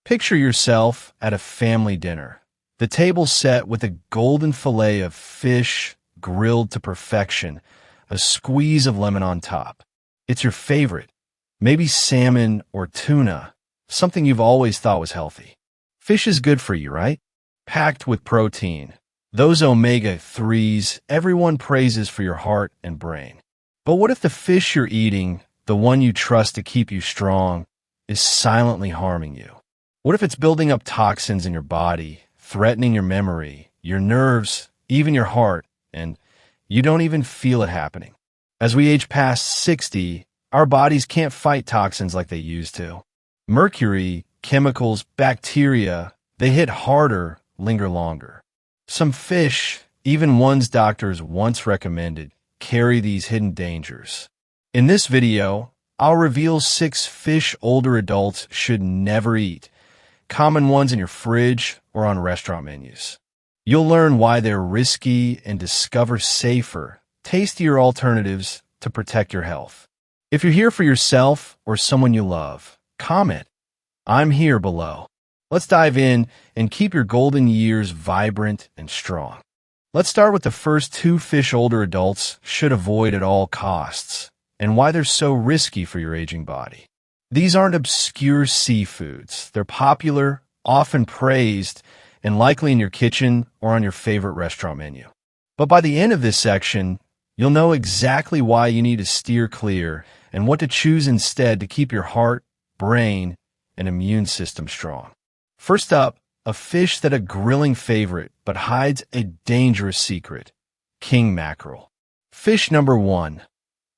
Picture yourself at a family dinner. The table set with a golden fillet of fish grilled to perfection, a squeeze of lemon on top. It's your favorite, maybe salmon or tuna, something you've always thought was healthy. Fish is good for you, right? Packed with protein. Those omega-3s everyone praises for your heart and brain. But what if the fish you're eating, the one you trust to keep you strong, is silently harming you? What if it's building up toxins in your body, threatening your memory, your nerves, even your heart, and you don't even feel it happening? As we age past 60, our bodies can't fight toxins like they used to. Mercury, chemicals, bacteria, they hit harder, linger longer. Some fish, even ones doctors once recommended, carry these hidden dangers. In this video, I'll reveal 6 fish older adults should never eat, common ones in your fridge or on restaurant menus. You'll learn why they're risky and discover safer, tastier alternatives to protect your health. If you're here for yourself or someone you love, comment. I'm here below. Let's dive in and keep your golden years vibrant and strong. Let's start with the first 2 fish older adults should avoid at all costs, and why they're so risky for your aging body. These aren't obscure seafoods. They're popular, often praised, and likely in your kitchen or on your favorite restaurant menu. But by the end of this section, you'll know exactly why you need to steer clear and what to choose instead to keep your heart, brain, and immune system strong. First up, a fish that a grilling favorite but hides a dangerous secret: king mackerel. Fish number 1,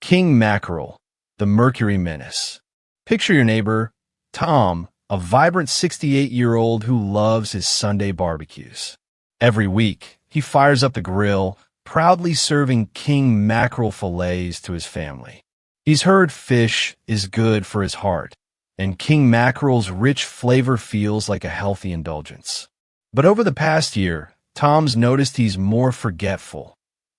king mackerel, the mercury menace. Picture your neighbor, Tom, a vibrant 68-year-old who loves his Sunday barbecues. Every week, he fires up the grill, proudly serving king mackerel fillets to his family. He's heard fish is good for his heart, and king mackerel's rich flavor feels like a healthy indulgence. But over the past year, Tom's noticed he's more forgetful,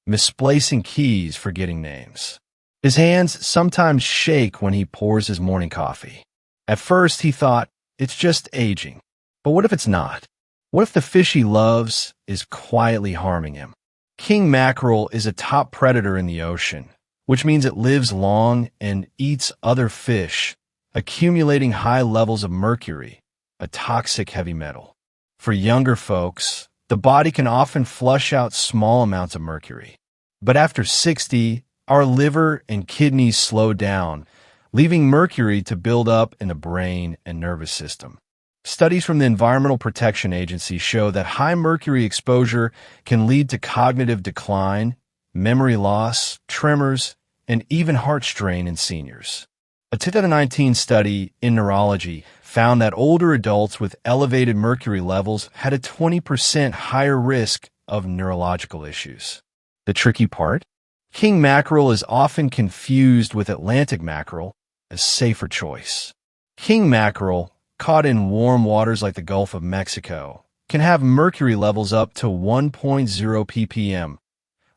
misplacing keys, forgetting names. His hands sometimes shake when he pours his morning coffee. At first, he thought, it's just aging. But what if it's not? What if the fish he loves is quietly harming him? King mackerel is a top predator in the ocean, which means it lives long and eats other fish, accumulating high levels of mercury, a toxic heavy metal. For younger folks, the body can often flush out small amounts of mercury. But after 60, our liver and kidneys slow down, leaving mercury to build up in the brain and nervous system. Studies from the Environmental Protection Agency show that high mercury exposure can lead to cognitive decline, memory loss, tremors, and even heart strain in seniors. A 2019 study in neurology found that older adults with elevated mercury levels had a 20% higher risk of neurological issues. The tricky part? King mackerel is often confused with Atlantic mackerel, a safer choice. King mackerel, caught in warm waters like the Gulf of Mexico, can have mercury levels up to 1.0 ppm,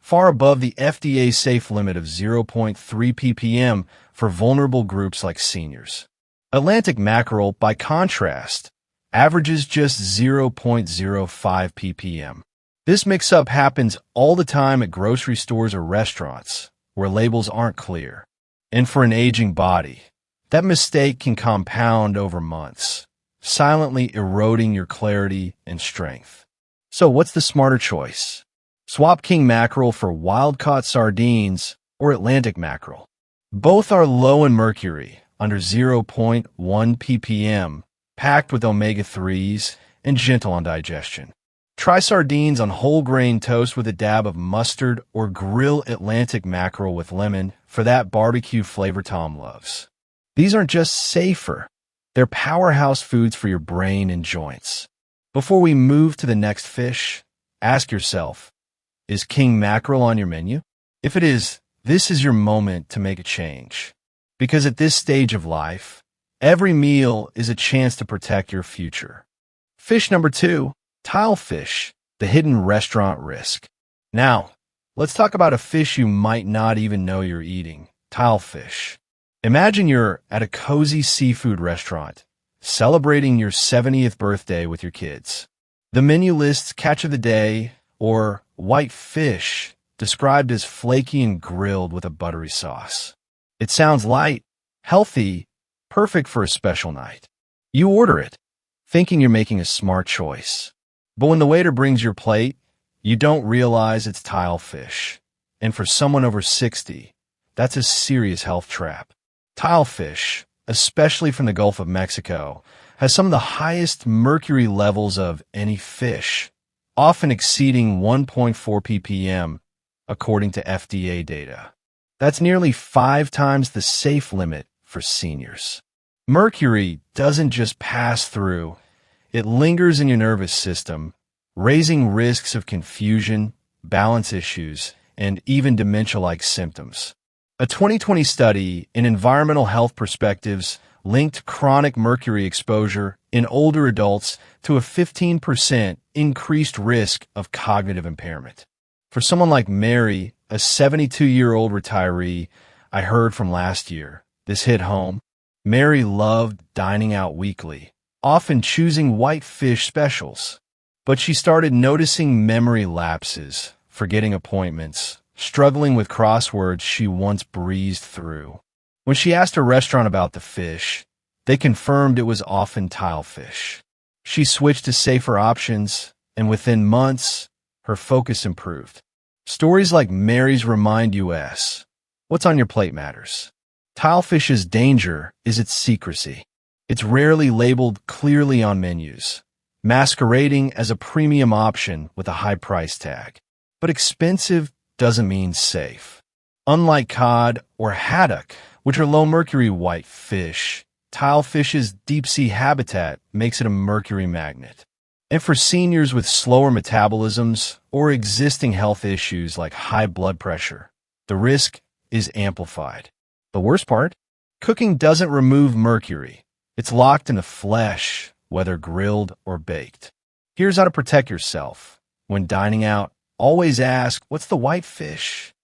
far above the FDA safe limit of 0.3 ppm for vulnerable groups like seniors. Atlantic mackerel, by contrast, averages just 0.05 ppm. This mix-up happens all the time at grocery stores or restaurants, where labels aren't clear. And for an aging body, that mistake can compound over months, silently eroding your clarity and strength. So what's the smarter choice? Swap king mackerel for wild-caught sardines or Atlantic mackerel. Both are low in mercury, under 0.1 ppm, packed with omega-3s, and gentle on digestion. Try sardines on whole grain toast with a dab of mustard, or grill Atlantic mackerel with lemon for that barbecue flavor Tom loves. These aren't just safer, they're powerhouse foods for your brain and joints. Before we move to the next fish, ask yourself, is king mackerel on your menu? If it is, this is your moment to make a change. Because at this stage of life, every meal is a chance to protect your future. Fish number 2, Tilefish, the hidden restaurant risk. Now, let's talk about a fish you might not even know you're eating, tilefish. Imagine you're at a cozy seafood restaurant, celebrating your 70th birthday with your kids. The menu lists catch of the day, or white fish, described as flaky and grilled with a buttery sauce. It sounds light, healthy, perfect for a special night. You order it, thinking you're making a smart choice. But when the waiter brings your plate, you don't realize it's tilefish. And for someone over 60, that's a serious health trap. Tilefish, especially from the Gulf of Mexico, has some of the highest mercury levels of any fish, often exceeding 1.4 ppm, according to FDA data. That's nearly 5 times the safe limit for seniors. Mercury doesn't just pass through, it lingers in your nervous system, raising risks of confusion, balance issues, and even dementia-like symptoms. A 2020 study in Environmental Health Perspectives linked chronic mercury exposure in older adults to a 15% increased risk of cognitive impairment. For someone like Mary, a 72-year-old retiree I heard from last year, this hit home. Mary loved dining out weekly, often choosing white fish specials. But she started noticing memory lapses, forgetting appointments, struggling with crosswords she once breezed through. When she asked a restaurant about the fish, they confirmed it was often tilefish. She switched to safer options, and within months, her focus improved. Stories like Mary's remind us, what's on your plate matters. Tilefish's danger is its secrecy. It's rarely labeled clearly on menus, masquerading as a premium option with a high price tag. But expensive doesn't mean safe. Unlike cod or haddock, which are low-mercury white fish, tilefish's deep-sea habitat makes it a mercury magnet. And for seniors with slower metabolisms or existing health issues like high blood pressure, the risk is amplified. The worst part? Cooking doesn't remove mercury. It's locked in the flesh, whether grilled or baked. Here's how to protect yourself. When dining out, always ask, what's the white fish?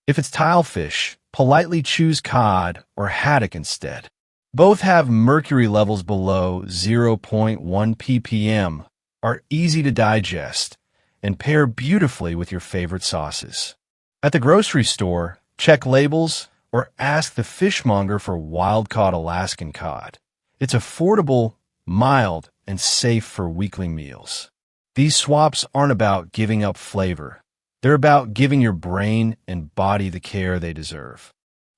If it's tilefish, politely choose cod or haddock instead. Both have mercury levels below 0.1 ppm, are easy to digest, and pair beautifully with your favorite sauces. At the grocery store, check labels or ask the fishmonger for wild-caught Alaskan cod. It's affordable, mild, and safe for weekly meals. These swaps aren't about giving up flavor. They're about giving your brain and body the care they deserve.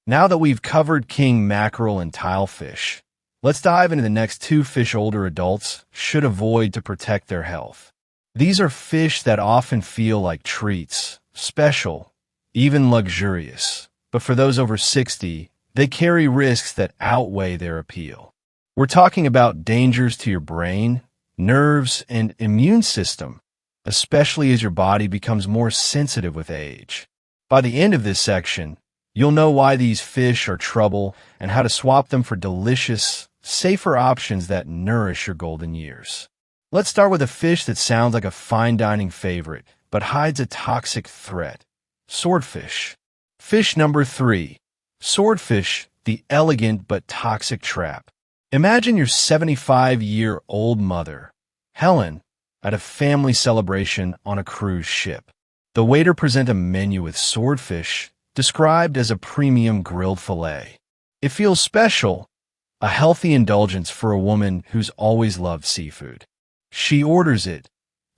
Now that we've covered king mackerel and tilefish, let's dive into the next 2 fish older adults should avoid to protect their health. These are fish that often feel like treats, special, even luxurious. But for those over 60, they carry risks that outweigh their appeal. We're talking about dangers to your brain, nerves, and immune system, especially as your body becomes more sensitive with age. By the end of this section, you'll know why these fish are trouble and how to swap them for delicious, safer options that nourish your golden years. Let's start with a fish that sounds like a fine dining favorite, but hides a toxic threat: swordfish. Fish number 3. Swordfish, the elegant but toxic trap. Imagine your 75-year-old mother, Helen, at a family celebration on a cruise ship. The waiter presents a menu with swordfish, described as a premium grilled fillet. It feels special, a healthy indulgence for a woman who's always loved seafood. She orders it,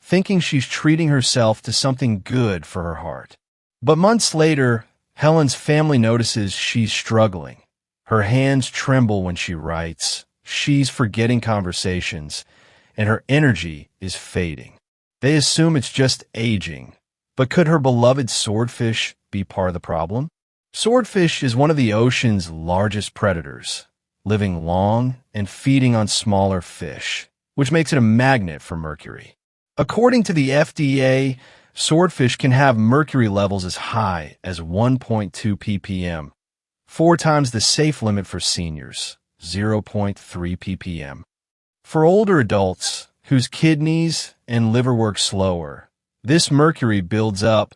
thinking she's treating herself to something good for her heart. But months later, Helen's family notices she's struggling. Her hands tremble when she writes, she's forgetting conversations, and her energy is fading. They assume it's just aging. But could her beloved swordfish be part of the problem? Swordfish is one of the ocean's largest predators, living long and feeding on smaller fish, which makes it a magnet for mercury. According to the FDA, swordfish can have mercury levels as high as 1.2 ppm, 4 times the safe limit for seniors, 0.3 ppm. For older adults whose kidneys and liver work slower, this mercury builds up,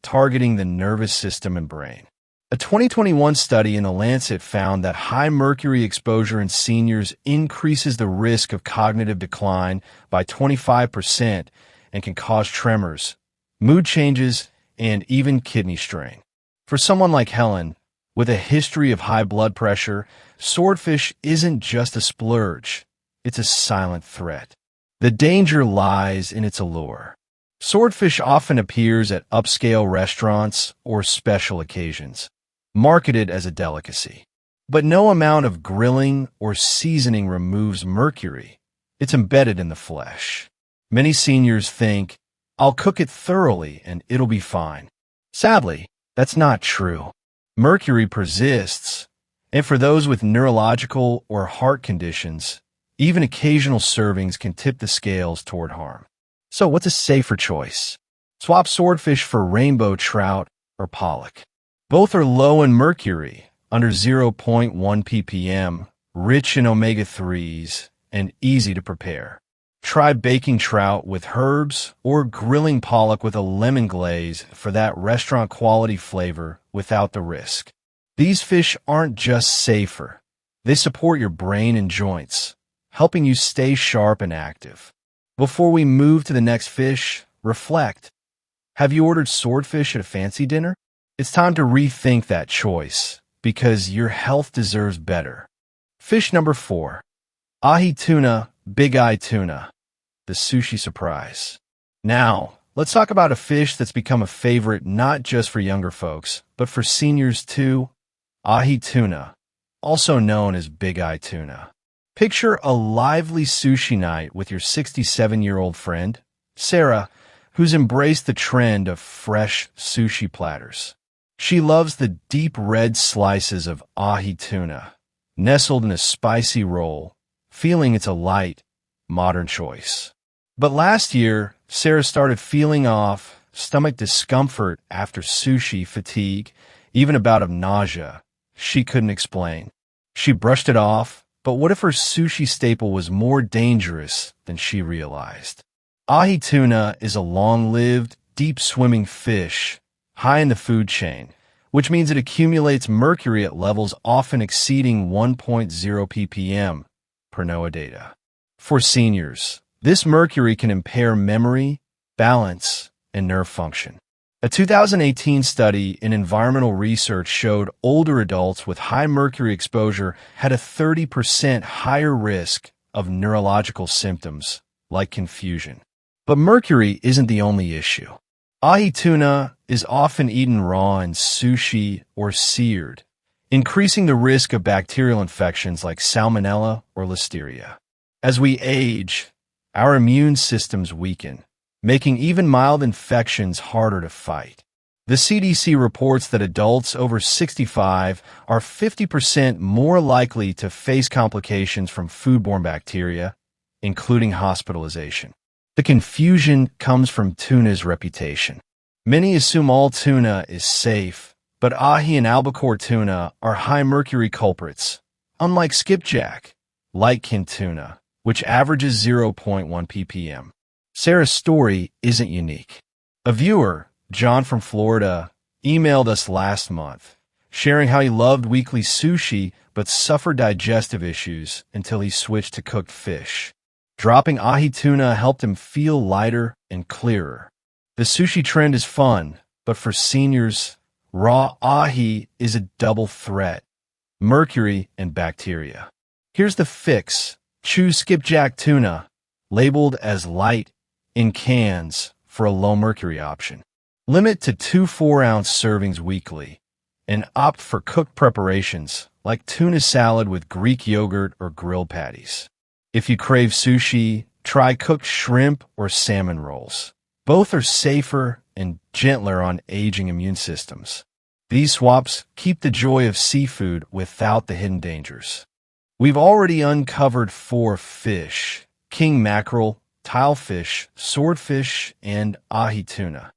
targeting the nervous system and brain. A 2021 study in The Lancet found that high mercury exposure in seniors increases the risk of cognitive decline by 25% and can cause tremors, mood changes, and even kidney strain. For someone like Helen, with a history of high blood pressure, swordfish isn't just a splurge, it's a silent threat. The danger lies in its allure. Swordfish often appears at upscale restaurants or special occasions, marketed as a delicacy. But no amount of grilling or seasoning removes mercury. It's embedded in the flesh. Many seniors think, "I'll cook it thoroughly and it'll be fine." Sadly, that's not true. Mercury persists, and for those with neurological or heart conditions, even occasional servings can tip the scales toward harm. So what's a safer choice? Swap swordfish for rainbow trout or pollock. Both are low in mercury, under 0.1 ppm, rich in omega-3s, and easy to prepare. Try baking trout with herbs or grilling pollock with a lemon glaze for that restaurant-quality flavor without the risk. These fish aren't just safer. They support your brain and joints, helping you stay sharp and active. Before we move to the next fish, reflect. Have you ordered swordfish at a fancy dinner? It's time to rethink that choice, because your health deserves better. Fish number 4. Ahi tuna, big eye tuna. The sushi surprise. Now, let's talk about a fish that's become a favorite not just for younger folks, but for seniors too. Ahi tuna, also known as big eye tuna. Picture a lively sushi night with your 67-year-old friend, Sarah, who's embraced the trend of fresh sushi platters. She loves the deep red slices of ahi tuna, nestled in a spicy roll, feeling it's a light, modern choice. But last year, Sarah started feeling off, stomach discomfort after sushi fatigue, even a bout of nausea. She couldn't explain. She brushed it off, but what if her sushi staple was more dangerous than she realized? Ahi tuna is a long-lived, deep-swimming fish, high in the food chain, which means it accumulates mercury at levels often exceeding 1.0 ppm, per NOAA data. For seniors, this mercury can impair memory, balance, and nerve function. A 2018 study in environmental research showed older adults with high mercury exposure had a 30% higher risk of neurological symptoms, like confusion. But mercury isn't the only issue. Ahi tuna is often eaten raw in sushi or seared, increasing the risk of bacterial infections like salmonella or listeria. As we age, our immune systems weaken, making even mild infections harder to fight. The CDC reports that adults over 65 are 50% more likely to face complications from foodborne bacteria, including hospitalization. The confusion comes from tuna's reputation. Many assume all tuna is safe, but ahi and albacore tuna are high mercury culprits, unlike skipjack, lightkin tuna, which averages 0.1 ppm. Sarah's story isn't unique. A viewer, John from Florida, emailed us last month, sharing how he loved weekly sushi but suffered digestive issues until he switched to cooked fish. Dropping ahi tuna helped him feel lighter and clearer. The sushi trend is fun, but for seniors, raw ahi is a double threat: mercury and bacteria. Here's the fix. Choose skipjack tuna, labeled as light, in cans for a low mercury option. Limit to 2 4-ounce servings weekly, and opt for cooked preparations like tuna salad with Greek yogurt or grilled patties. If you crave sushi, try cooked shrimp or salmon rolls. Both are safer and gentler on aging immune systems. These swaps keep the joy of seafood without the hidden dangers. We've already uncovered 4 fish: king mackerel, tilefish, swordfish, and ahi tuna,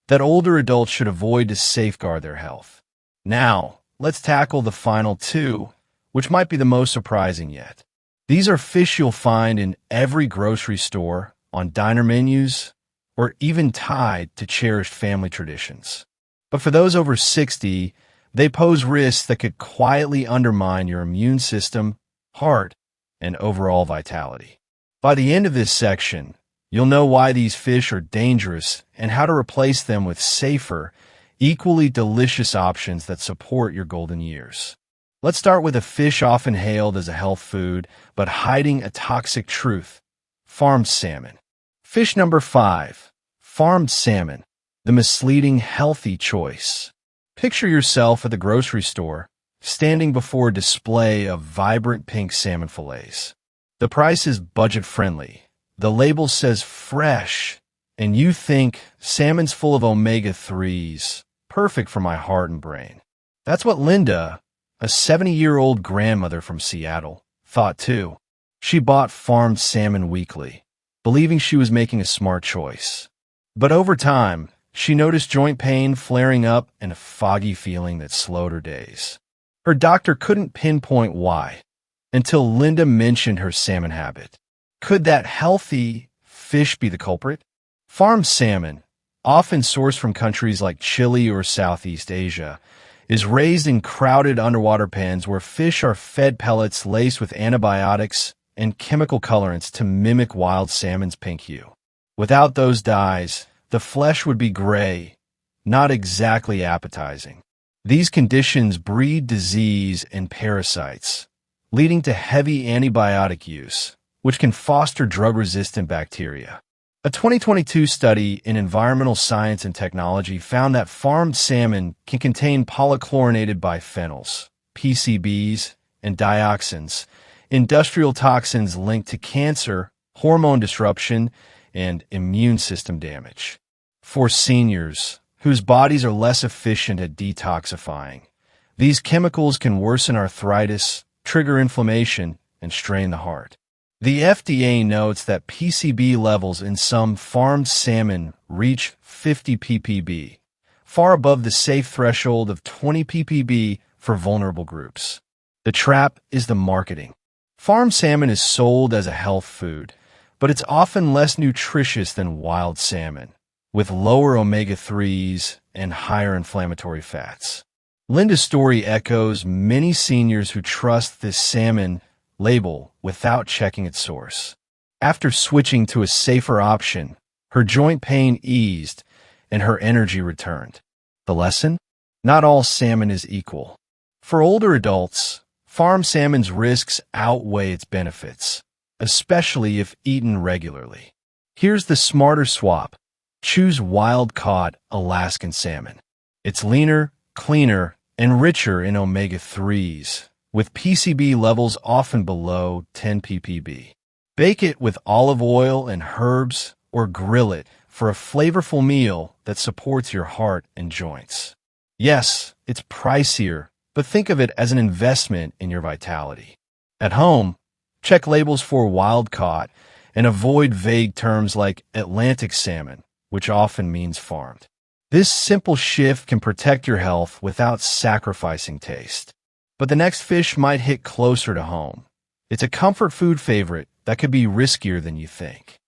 that older adults should avoid to safeguard their health. Now, let's tackle the final 2, which might be the most surprising yet. These are fish you'll find in every grocery store, on diner menus, or even tied to cherished family traditions. But for those over 60, They pose risks that could quietly undermine your immune system, heart, and overall vitality. By the end of this section, you'll know why these fish are dangerous and how to replace them with safer, equally delicious options that support your golden years. Let's start with a fish often hailed as a health food, but hiding a toxic truth: farmed salmon. Fish number 5, farmed salmon, the misleading healthy choice. Picture yourself at the grocery store, standing before a display of vibrant pink salmon fillets. The price is budget-friendly. The label says fresh, and you think salmon's full of omega-3s, perfect for my heart and brain. That's what Linda, a 70-year-old grandmother from Seattle, thought too. She bought farmed salmon weekly, believing she was making a smart choice. But over time, she noticed joint pain flaring up and a foggy feeling that slowed her days. Her doctor couldn't pinpoint why, until Linda mentioned her salmon habit. Could that healthy fish be the culprit? Farmed salmon, often sourced from countries like Chile or Southeast Asia, is raised in crowded underwater pens where fish are fed pellets laced with antibiotics and chemical colorants to mimic wild salmon's pink hue. Without those dyes, the flesh would be gray, not exactly appetizing. These conditions breed disease and parasites, leading to heavy antibiotic use, which can foster drug-resistant bacteria. A 2022 study in Environmental Science and Technology found that farmed salmon can contain polychlorinated biphenyls, PCBs, and dioxins, industrial toxins linked to cancer, hormone disruption, and immune system damage. For seniors, whose bodies are less efficient at detoxifying, these chemicals can worsen arthritis, trigger inflammation, and strain the heart. The FDA notes that PCB levels in some farmed salmon reach 50 ppb, far above the safe threshold of 20 ppb for vulnerable groups. The trap is the marketing. Farmed salmon is sold as a health food, but it's often less nutritious than wild salmon, with lower omega-3s and higher inflammatory fats. Linda's story echoes many seniors who trust this salmon label without checking its source. After switching to a safer option, her joint pain eased and her energy returned. The lesson? Not all salmon is equal. For older adults, farmed salmon's risks outweigh its benefits, especially if eaten regularly. Here's the smarter swap. Choose wild-caught Alaskan salmon. It's leaner, cleaner, and richer in omega-3s, with PCB levels often below 10 ppb. Bake it with olive oil and herbs or grill it for a flavorful meal that supports your heart and joints. Yes, it's pricier, but think of it as an investment in your vitality. At home, check labels for wild-caught and avoid vague terms like Atlantic salmon, which often means farmed. This simple shift can protect your health without sacrificing taste. But the next fish might hit closer to home. It's a comfort food favorite that could be riskier than you think.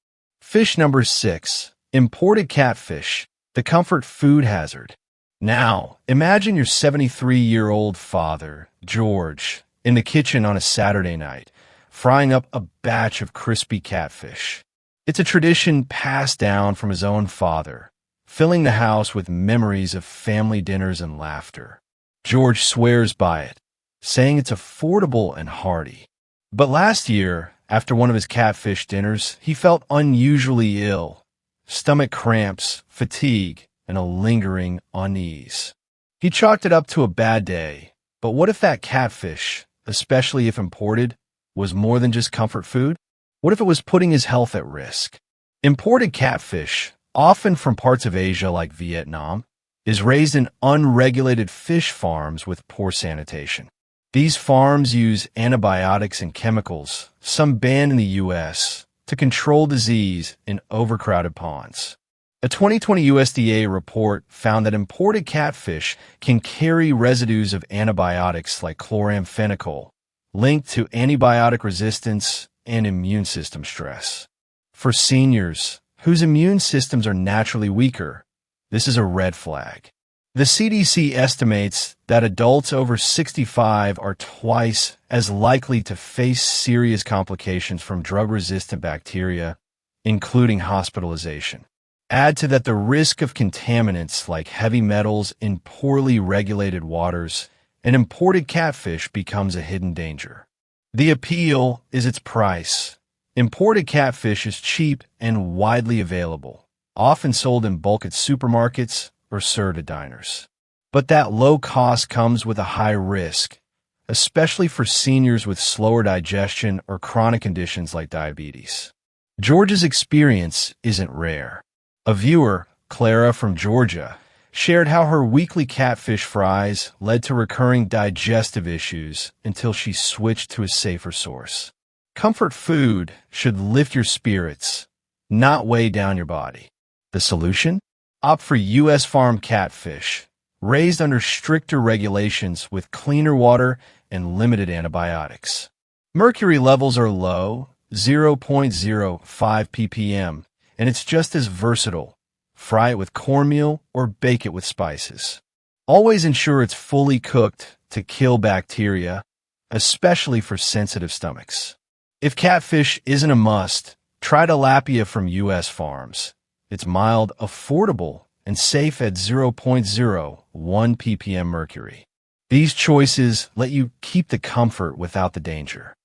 Fish number 6, imported catfish, the comfort food hazard. Now, imagine your 73-year-old father, George, in the kitchen on a Saturday night, frying up a batch of crispy catfish. It's a tradition passed down from his own father, filling the house with memories of family dinners and laughter. George swears by it, saying it's affordable and hearty. But last year, after one of his catfish dinners, he felt unusually ill. Stomach cramps, fatigue, and a lingering unease. He chalked it up to a bad day, but what if that catfish, especially if imported, was more than just comfort food? What if it was putting his health at risk? Imported catfish, often from parts of Asia like Vietnam, is raised in unregulated fish farms with poor sanitation. These farms use antibiotics and chemicals, some banned in the U.S., to control disease in overcrowded ponds. A 2020 USDA report found that imported catfish can carry residues of antibiotics like chloramphenicol, linked to antibiotic resistance and immune system stress. For seniors, whose immune systems are naturally weaker, this is a red flag. The CDC estimates that adults over 65 are twice as likely to face serious complications from drug-resistant bacteria, including hospitalization. Add to that the risk of contaminants like heavy metals in poorly regulated waters, and imported catfish becomes a hidden danger. The appeal is its price. Imported catfish is cheap and widely available, often sold in bulk at supermarkets or served at diners. But that low cost comes with a high risk, especially for seniors with slower digestion or chronic conditions like diabetes. Georgia's experience isn't rare. A viewer, Clara from Georgia, shared how her weekly catfish fries led to recurring digestive issues until she switched to a safer source. Comfort food should lift your spirits, not weigh down your body. The solution? Opt for U.S. farm catfish, raised under stricter regulations with cleaner water and limited antibiotics. Mercury levels are low, 0.05 ppm, and it's just as versatile. Fry it with cornmeal or bake it with spices. Always ensure it's fully cooked to kill bacteria, especially for sensitive stomachs. If catfish isn't a must, try tilapia from U.S. farms. It's mild, affordable, and safe at 0.01 ppm mercury. These choices let you keep the comfort without the danger.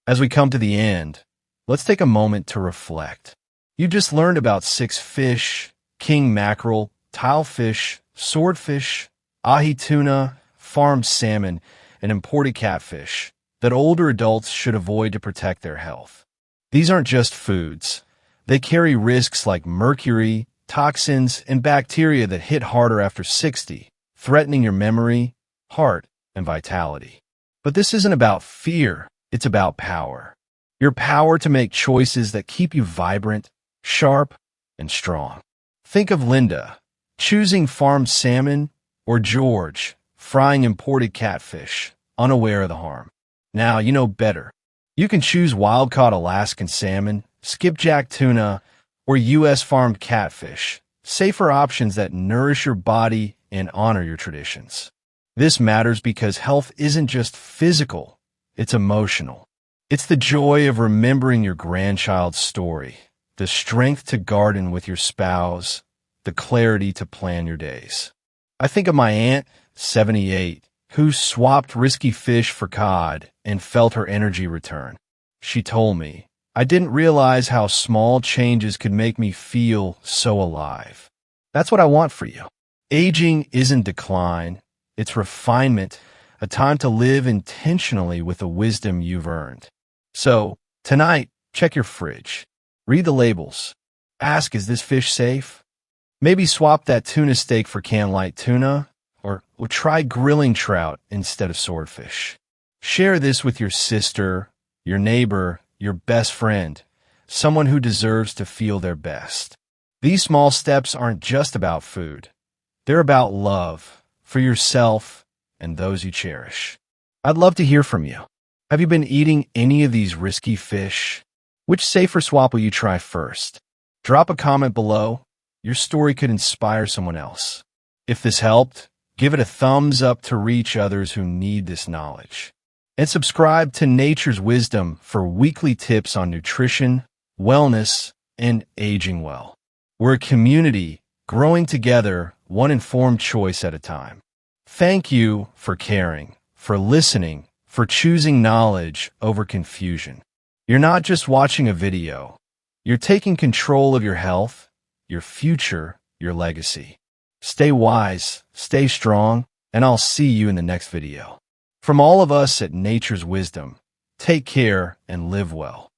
As we come to the end, let's take a moment to reflect. You just learned about 6 fish: king mackerel, tilefish, swordfish, ahi tuna, farmed salmon, and imported catfish that older adults should avoid to protect their health. These aren't just foods. They carry risks like mercury, toxins, and bacteria that hit harder after 60, threatening your memory, heart, and vitality. But this isn't about fear, it's about power. Your power to make choices that keep you vibrant, sharp, and strong. Think of Linda, choosing farmed salmon, or George, frying imported catfish, unaware of the harm. Now you know better. You can choose wild-caught Alaskan salmon, skipjack tuna, or U.S. farmed catfish, safer options that nourish your body and honor your traditions. This matters because health isn't just physical, it's emotional. It's the joy of remembering your grandchild's story, the strength to garden with your spouse, the clarity to plan your days. I think of my aunt, 78, who swapped risky fish for cod and felt her energy return. She told me, "I didn't realize how small changes could make me feel so alive." That's what I want for you. Aging isn't decline, it's refinement, a time to live intentionally with the wisdom you've earned. So, tonight, check your fridge. Read the labels. Ask, is this fish safe? Maybe swap that tuna steak for canned light tuna, or try grilling trout instead of swordfish. Share this with your sister, your neighbor, your best friend, someone who deserves to feel their best. These small steps aren't just about food. They're about love for yourself and those you cherish. I'd love to hear from you. Have you been eating any of these risky fish? Which safer swap will you try first? Drop a comment below. Your story could inspire someone else. If this helped, give it a thumbs up to reach others who need this knowledge. And subscribe to Nature's Wisdom for weekly tips on nutrition, wellness, and aging well. We're a community growing together, one informed choice at a time. Thank you for caring, for listening, for choosing knowledge over confusion. You're not just watching a video. You're taking control of your health, your future, your legacy. Stay wise, stay strong, and I'll see you in the next video. From all of us at Nature's Wisdom, take care and live well.